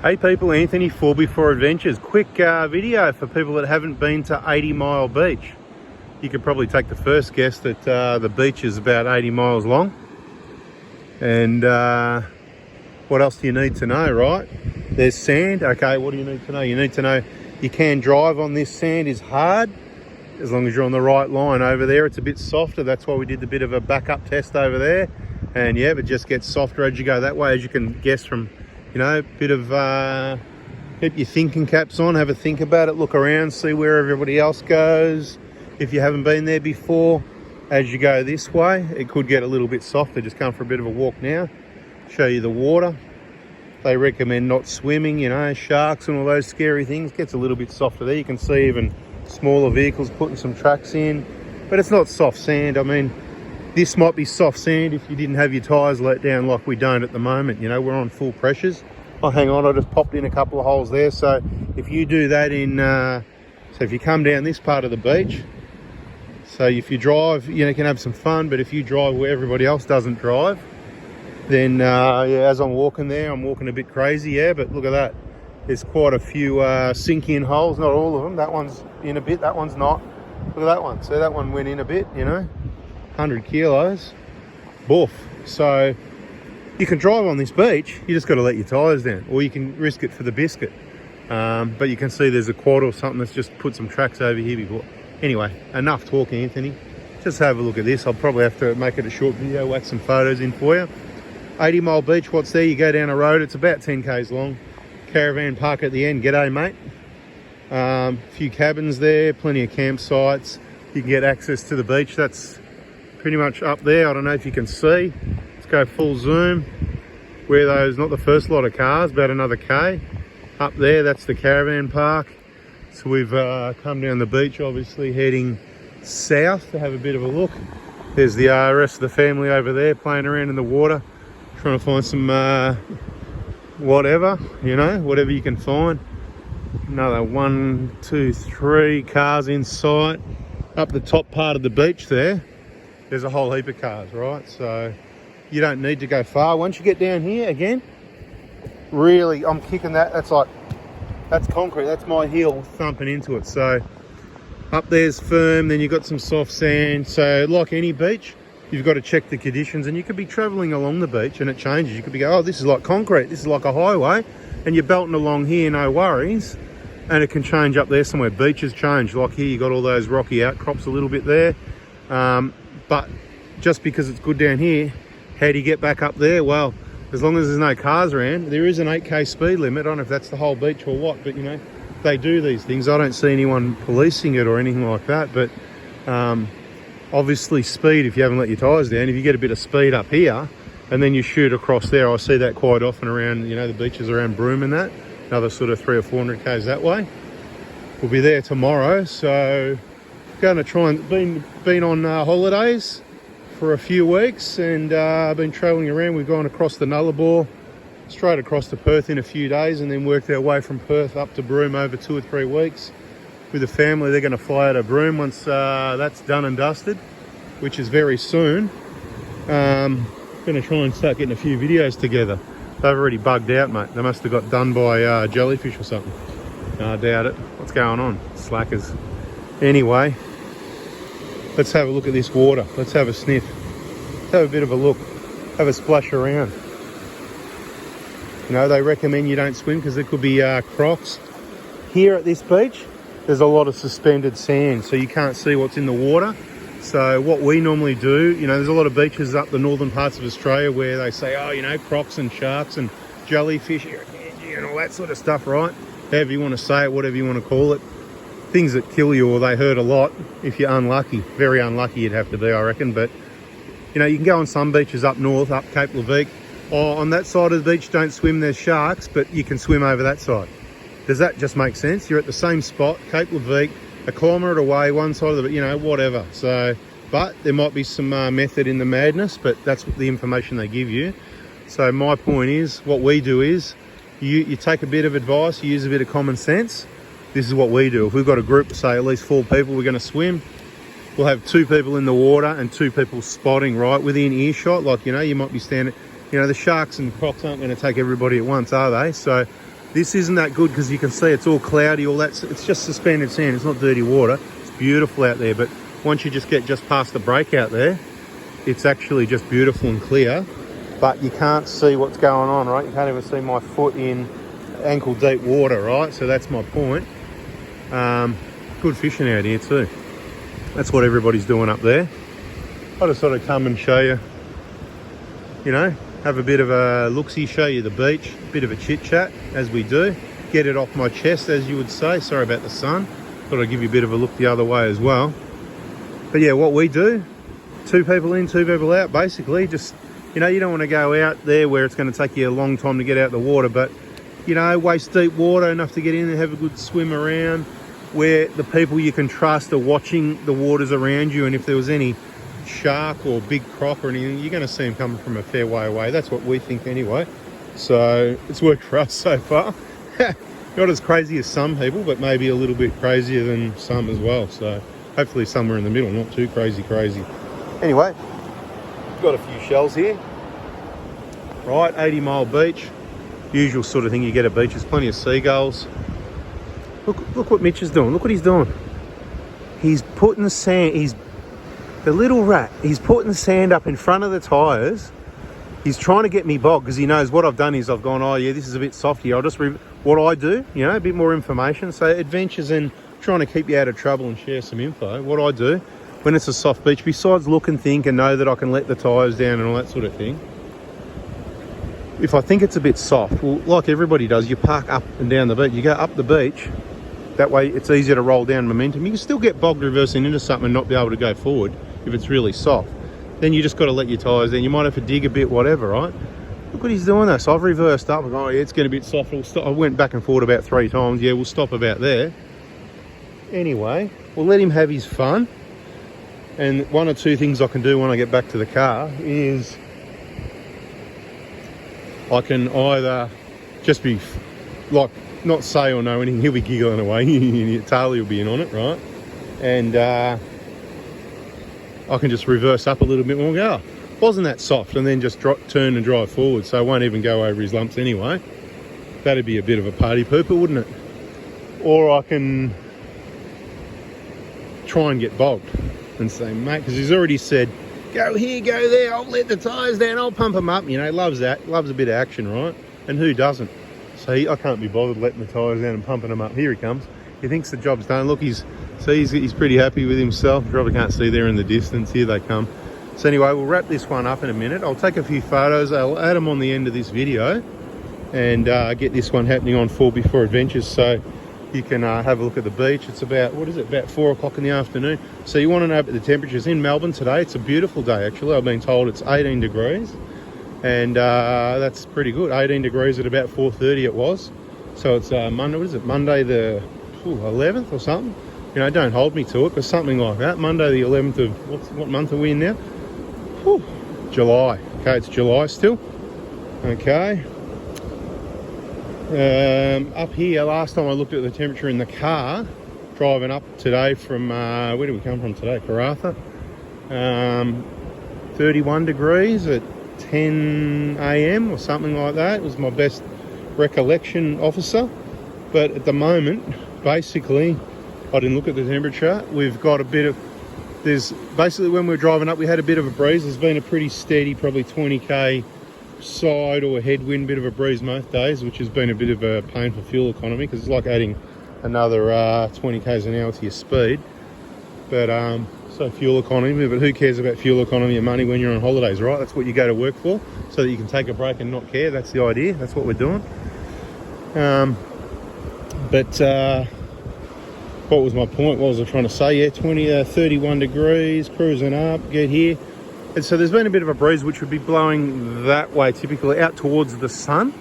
Hey people, Anthony, 4x4 Adventures. Quick video for people that haven't been to 80 Mile Beach. You could probably take the first guess that the beach is about 80 miles long. And what else do you need to know, right? There's sand. Okay, what do you need to know? You need to know you can drive on this. Sand is hard as long as you're on the right line. Over there it's a bit softer. That's why we did a bit of a backup test over there. And yeah, it just gets softer as you go that way, as you can guess from, you know, a bit of keep your thinking caps on, have a think about it, look around, see where everybody else goes. If you haven't been there before, as you go this way, it could get a little bit softer. Just come for a bit of a walk now. Show you the water. They recommend not swimming, you know, sharks and all those scary things. Gets a little bit softer there. You can see even smaller vehicles putting some tracks in, but it's not soft sand. I mean, this might be soft sand if you didn't have your tyres let down like we don't at the moment. You know, we're on full pressures. Oh, hang on, I just popped in a couple of holes there. So if you do that in, so if you come down this part of the beach, so if you drive, you know, you can have some fun, but if you drive where everybody else doesn't drive, then yeah, as I'm walking there, I'm walking a bit crazy, yeah, but look at that. There's quite a few sink-in holes, not all of them. That one's in a bit, that one's not. Look at that one. So that one went in a bit, you know. 100 kilos, boof. So you can drive on this beach, you just got to let your tyres down, or you can risk it for the biscuit. But you can see there's a quad or something that's just put some tracks over here before. Anyway, enough talking, Anthony. Just have a look at this. I'll probably have to make it a short video, whack some photos in for you. 80 Mile Beach, what's there? You go down a road, it's about 10 k's long. Caravan park at the end. G'day, mate. A few cabins there, plenty of campsites. You can get access to the beach. That's pretty much up there. I don't know if you can see. Let's go full zoom. Where those, not the first lot of cars, about another K. Up there, that's the caravan park. So we've come down the beach, obviously heading south to have a bit of a look. There's the rest of the family over there playing around in the water, trying to find some whatever, you know, whatever you can find. Another 1, 2, 3 cars in sight. Up the top part of the beach there, there's a whole heap of cars, right? So you don't need to go far. Once you get down here again, really, I'm kicking that. That's concrete. That's my heel thumping into it. So up there's firm, then you've got some soft sand. So like any beach, you've got to check the conditions, and you could be traveling along the beach and it changes. You could be going, oh, this is like concrete. This is like a highway, and you're belting along here, no worries. And it can change up there somewhere. Beaches change. Like here, you got all those rocky outcrops a little bit there. But just because it's good down here, how do you get back up there? Well, as long as there's no cars around, there is an 8k speed limit. I don't know if that's the whole beach or what, but you know, they do these things. I don't see anyone policing it or anything like that, but obviously speed, if you haven't let your tyres down, if you get a bit of speed up here and then you shoot across there, I see that quite often around, you know, the beaches around Broome and that, another sort of 300 or 400 k's that way. We'll be there tomorrow, so going to try and been on holidays for a few weeks, and been travelling around. We've gone across the Nullarbor, straight across to Perth in a few days, and then worked our way from Perth up to Broome over 2 or 3 weeks with the family. They're going to fly out of Broome once that's done and dusted, which is very soon. Going to try and start getting a few videos together. They've already bugged out, mate. They must have got done by jellyfish or something. No, I doubt it. What's going on? Slackers. Anyway, let's have a look at this water. Let's have a sniff. Let's have a bit of a look. Have a splash around. You know, they recommend you don't swim because there could be crocs. Here at this beach, there's a lot of suspended sand, so you can't see what's in the water. So what we normally do, you know, there's a lot of beaches up the northern parts of Australia where they say, oh, you know, crocs and sharks and jellyfish and all that sort of stuff, right? However you want to say it, whatever you want to call it. Things that kill you or they hurt a lot if you're unlucky. Very unlucky you'd have to be, I reckon. But, you know, you can go on some beaches up north, up Cape Leveque. Or on that side of the beach, don't swim, there's sharks, but you can swim over that side. Does that just make sense? You're at the same spot, Cape Leveque, a kilometre away, one side of the, you know, whatever. So, but there might be some method in the madness, but that's the information they give you. So my point is, what we do is, you take a bit of advice, you use a bit of common sense. This is what we do. If we've got a group, say at least 4 people, we're going to swim, we'll have 2 people in the water and 2 people spotting right within earshot. Like, you know, you might be standing, you know, the sharks and crocs aren't going to take everybody at once, are they? So This isn't that good because you can see it's all cloudy, all that. It's just suspended sand. It's not dirty water. It's beautiful out there. But once you just get just past the break out there, it's actually just beautiful and clear. But you can't see what's going on, right? You can't even see my foot in ankle deep water, right? So that's my point. Good fishing out here too. That's what everybody's doing up there. I just sort of come and show you, you know, have a bit of a look-see, show you the beach, a bit of a chit-chat as we do. Get it off my chest, as you would say. Sorry about the sun. Thought I'd give you a bit of a look the other way as well. But yeah, what we do, 2 people in, 2 people out, basically. Just, you know, you don't want to go out there where it's going to take you a long time to get out the water, but, you know, waist deep water, enough to get in and have a good swim around, where the people you can trust are watching the waters around you, and if there was any shark or big croc or anything, you're going to see them coming from a fair way away. That's what we think anyway. So it's worked for us so far. Not as crazy as some people, but maybe a little bit crazier than some as well. So hopefully somewhere in the middle, not too crazy. Anyway, got a few shells here. Right, 80 Mile Beach. Usual sort of thing you get at beaches. Plenty of seagulls. Look what Mitch is doing. Look what he's doing. He's putting the sand, the little rat, he's putting the sand up in front of the tyres. He's trying to get me bogged because he knows what I've done is I've gone, oh yeah, this is a bit soft here. I'll just, what I do, you know, a bit more information. So adventures in trying to keep you out of trouble and share some info. What I do when it's a soft beach, besides look and think and know that I can let the tyres down and all that sort of thing, if I think it's a bit soft, well, like everybody does, you park up and down the beach. You go up the beach. That way it's easier to roll down momentum. You can still get bogged reversing into something and not be able to go forward if it's really soft. Then you just got to let your tyres down. You might have to dig a bit, whatever, right? Look what he's doing though. So I've reversed up. I'm going, oh yeah, it's getting a bit soft. We'll stop. I went back and forward about 3 times. Yeah, we'll stop about there. Anyway, we'll let him have his fun. And 1 or 2 things I can do when I get back to the car is I can either just be like, not say or know anything, he'll be giggling away, Taylor will be in on it, right? And I can just reverse up a little bit more and go, oh, wasn't that soft? And then just turn and drive forward, so I won't even go over his lumps anyway. That'd be a bit of a party pooper, wouldn't it? Or I can try and get bogged and say, mate, because he's already said, go here, go there, I'll let the tyres down, I'll pump them up. You know, loves that, loves a bit of action, right? And who doesn't? So I can't be bothered letting the tyres down and pumping them up. Here he comes. He thinks the job's done. Look, he's pretty happy with himself. You probably can't see there in the distance. Here they come. So anyway, we'll wrap this one up in a minute. I'll take a few photos. I'll add them on the end of this video and get this one happening on 4Before Adventures so you can have a look at the beach. It's about, what is it, about 4 o'clock in the afternoon. So you want to know about the temperatures in Melbourne today. It's a beautiful day, actually. I've been told it's 18 degrees. And that's pretty good. 18 degrees at about 4:30 it was. So it's Monday, what is it? Monday the 11th or something? You know, don't hold me to it, but something like that. Monday the 11th of, what month are we in now? Whew, July. Okay, it's July still. Okay. Up here, last time I looked at the temperature in the car, driving up today from, where did we come from today? Karratha. 31 degrees at 10 a.m. or something like that. It was my best recollection, officer. But at the moment, basically, I didn't look at the temperature. We've got a bit of, basically when we were driving up, we had a bit of a breeze. There's been a pretty steady, probably 20k side or headwind, bit of a breeze most days, which has been a bit of a pain for fuel economy because it's like adding another 20 k's an hour to your speed. But so fuel economy, but who cares about fuel economy and money when you're on holidays, right? That's what you go to work for, so that you can take a break and not care. That's the idea. That's what we're doing. What was my point? What was I trying to say? Yeah, 31 degrees, cruising up, get here. And so there's been a bit of a breeze, which would be blowing that way, typically out towards the sun.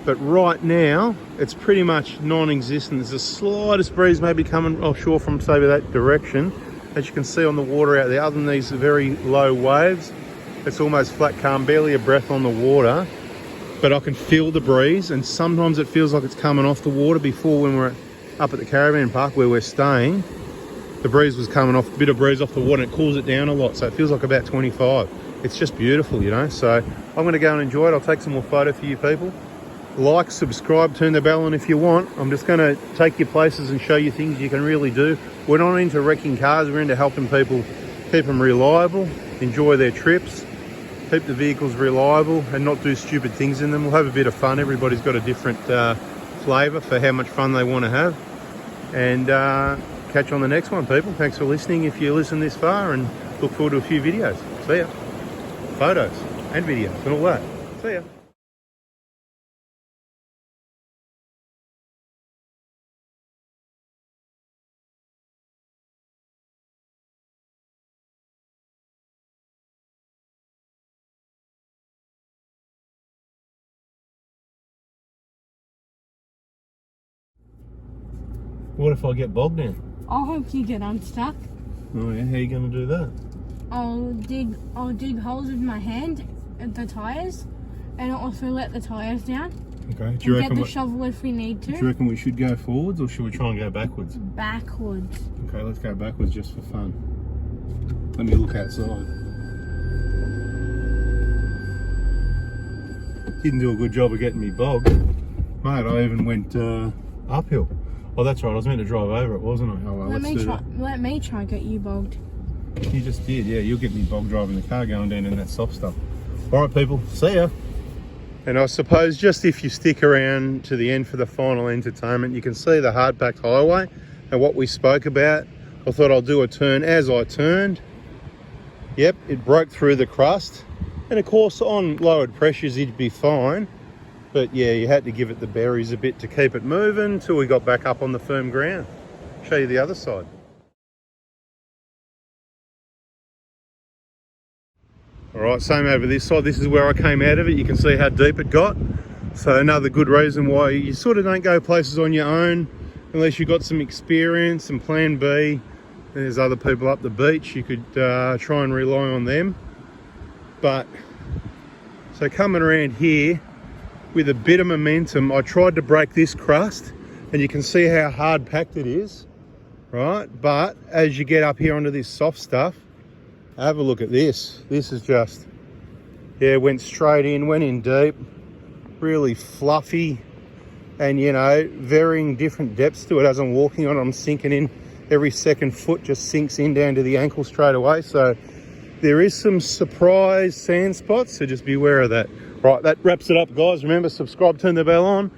But right now, it's pretty much non-existent. There's the slightest breeze maybe coming offshore from, say, that direction. As you can see on the water out there, other than these very low waves, it's almost flat calm, barely a breath on the water. But I can feel the breeze, and sometimes it feels like it's coming off the water. Before, when we're up at the caravan park where we're staying, the breeze was coming off, a bit of breeze off the water, and it cools it down a lot, so it feels like about 25. It's just beautiful, you know. So I'm going to go and enjoy it. I'll take some more photo for you people. like, subscribe, turn the bell on if you want. I'm just going to take you places and show you things you can really do. We're not into wrecking cars, we're into helping people keep them reliable, enjoy their trips, keep the vehicles reliable and not do stupid things in them. We'll have a bit of fun. Everybody's got a different flavour for how much fun they want to have. And catch you on the next one, people. Thanks for listening if you listen this far, and look forward to a few videos. See ya. Photos and videos and all that. See ya. What if I get bogged down? I hope you get unstuck. Oh yeah, how are you going to do that? I'll dig holes with my hand at the tyres, and I'll also let the tyres down. Okay. Do you and reckon get the shovel if we need to. Do you reckon we should go forwards or should we try and go backwards? Backwards. Okay, let's go backwards just for fun. Let me look outside. Didn't do a good job of getting me bogged. Mate, I even went uphill. Oh, that's right. I was meant to drive over it, wasn't I? Oh, well, Let me try and get you bogged. You just did, yeah. You'll get me bogged driving the car going down in that soft stuff. All right, people. See ya. And I suppose just if you stick around to the end for the final entertainment, you can see the hard-packed highway and what we spoke about. I thought I'll do a turn. As I turned, yep, it broke through the crust. And of course, on lowered pressures, it'd be fine. But yeah, you had to give it the berries a bit to keep it moving till we got back up on the firm ground. Show you the other side. All right, same over this side. This is where I came out of it. You can see how deep it got. So another good reason why you sort of don't go places on your own unless you've got some experience and plan B. There's other people up the beach. You could try and rely on them. But, so coming around here, with a bit of momentum, I tried to break this crust, and you can see how hard packed it is, right? But as you get up here onto this soft stuff, have a look at this. This is just, yeah, went straight in, went in deep, really fluffy, and you know, varying different depths to it. As I'm walking on it, I'm sinking in. Every second foot just sinks in down to the ankle straight away. So there is some surprise sand spots, so just be aware of that. Right, that wraps it up, guys. Remember, subscribe, turn the bell on.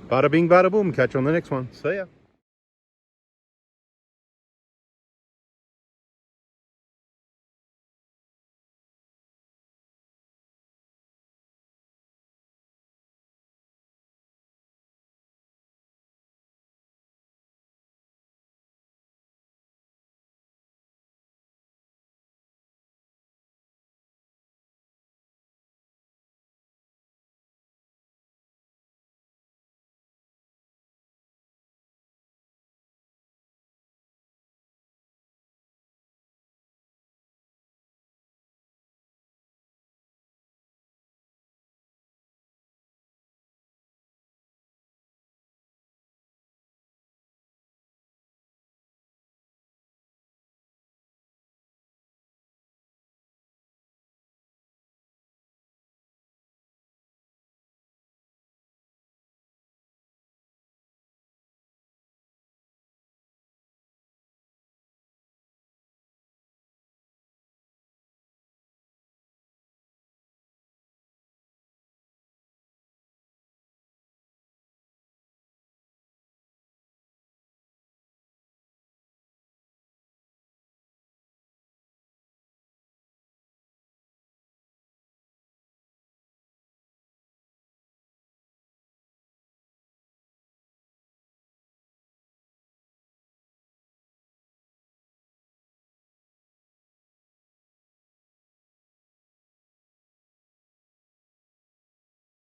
Bada bing, bada boom. Catch you on the next one. See ya.